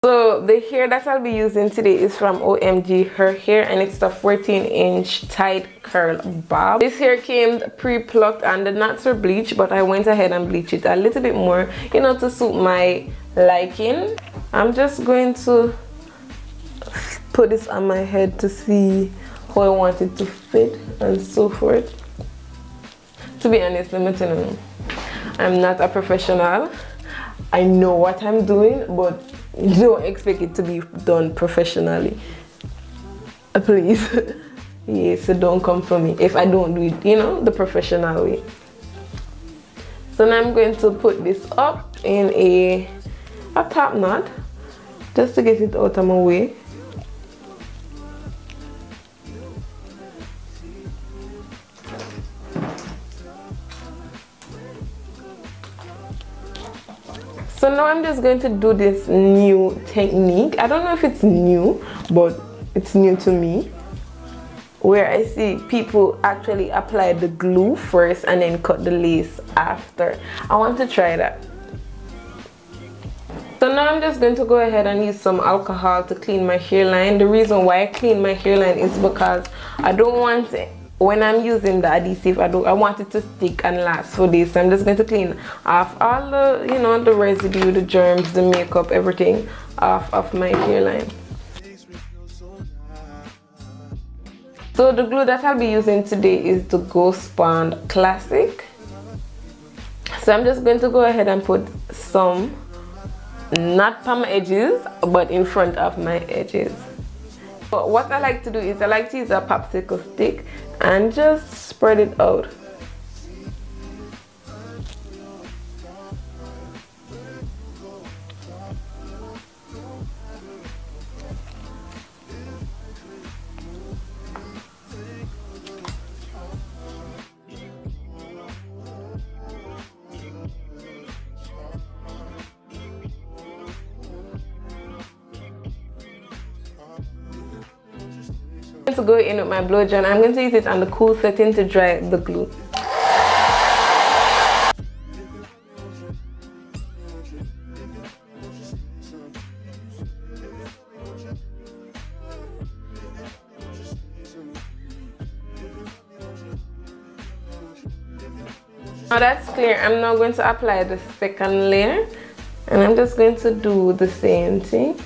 So the hair that I'll be using today is from OMG Her Hair, and it's the 14-inch tight curl bob. This hair came pre-plucked and the knots were bleached, but I went ahead and bleached it a little bit more, you know, to suit my liking. I'm just going to put this on my head to see how I want it to fit and so forth. To be honest, let me tell you, I'm not a professional. I know what I'm doing, but don't expect it to be done professionally. Please. Yeah, so don't come for me if I don't do it, you know, the professional way. So now I'm going to put this up in a top knot just to get it out of my way. So now I'm just going to do this new technique. I don't know if it's new, but it's new to me, where I see people actually apply the glue first and then cut the lace after. I want to try that. So now I'm just going to go ahead and use some alcohol to clean my hairline. The reason why I clean my hairline is because I don't want it. When I'm using the adhesive, I want it to stick and last for days. So I'm just going to clean off all the, you know, the residue, the germs, the makeup, everything off of my hairline. So the glue that I'll be using today is the Ghost Bond Classic. So I'm just going to go ahead and put some, not on my edges, but in front of my edges. But what I like to do is I like to use a popsicle stick and just spread it out. To go in with my blow dry, I'm going to use it on the cool setting to dry the glue. Now that's clear, I'm now going to apply the second layer, and I'm just going to do the same thing.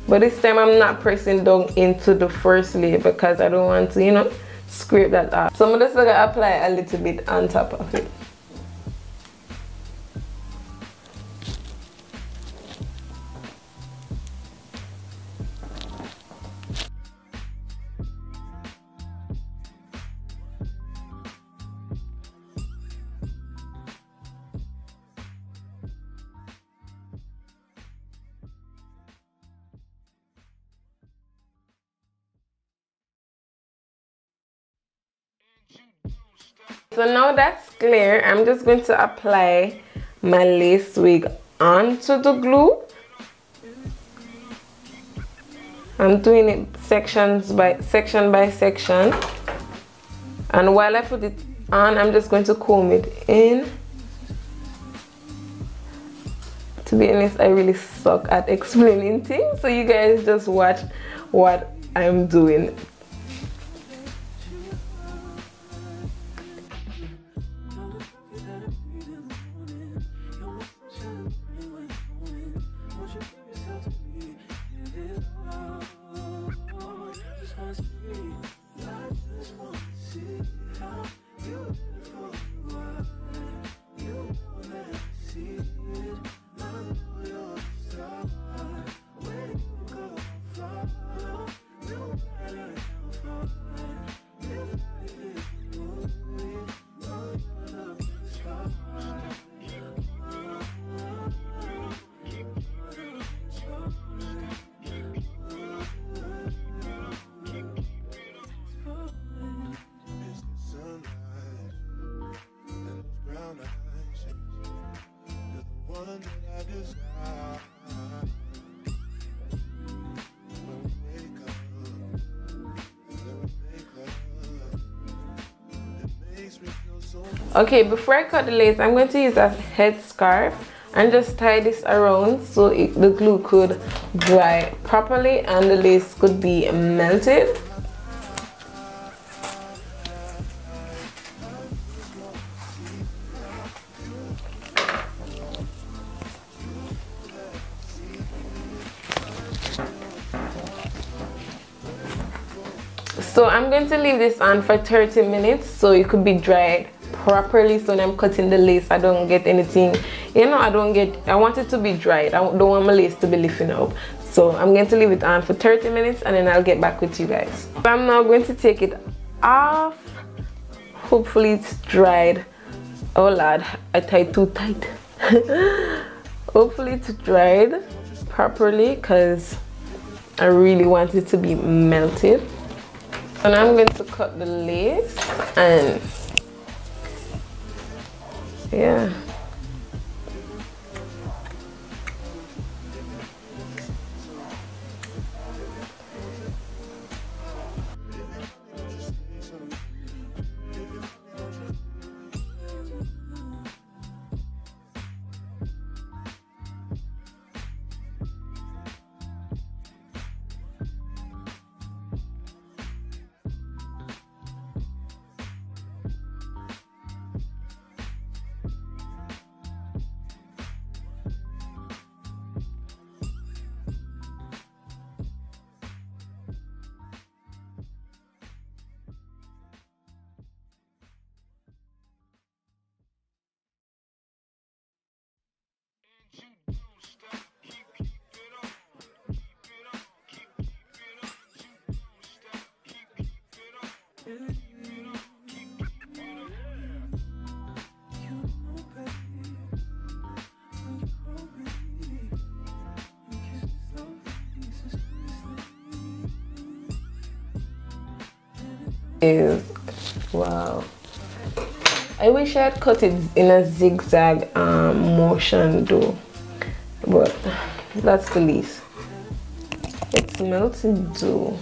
But this time I'm not pressing down into the first layer because I don't want to, you know, scrape that off. So I'm just going to apply a little bit on top of it. So now that's clear, I'm just going to apply my lace wig onto the glue. I'm doing it section by section, and while I put it on, I'm just going to comb it in. To be honest, I really suck at explaining things, so you guys just watch what I'm doing. Okay, before I cut the lace, I'm going to use a head scarf and just tie this around so the glue could dry properly and the lace could be melted. So I'm going to leave this on for 30 minutes so it could be dried properly. So when I'm cutting the lace, I don't get anything, you know, I want it to be dried. I don't want my lace to be lifting up. So I'm going to leave it on for 30 minutes and then I'll get back with you guys. I'm now going to take it off. Hopefully it's dried. Oh lord, I tied too tight. Hopefully it's dried properly because I really want it to be melted. And I'm going to cut the lace and yeah. Wow, I wish I had cut it in a zigzag motion though, but that's the least. It's melting dough.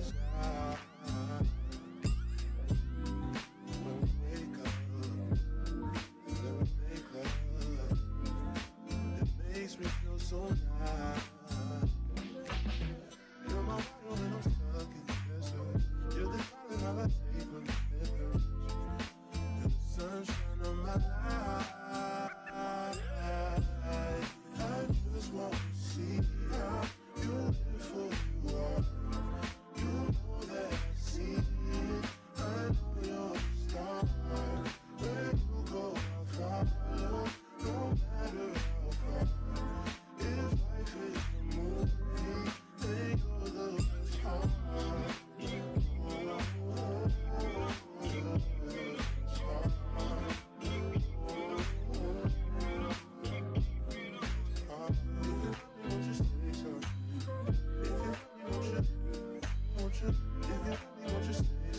the sky. When we wake up, then we make love. It makes me feel so nice.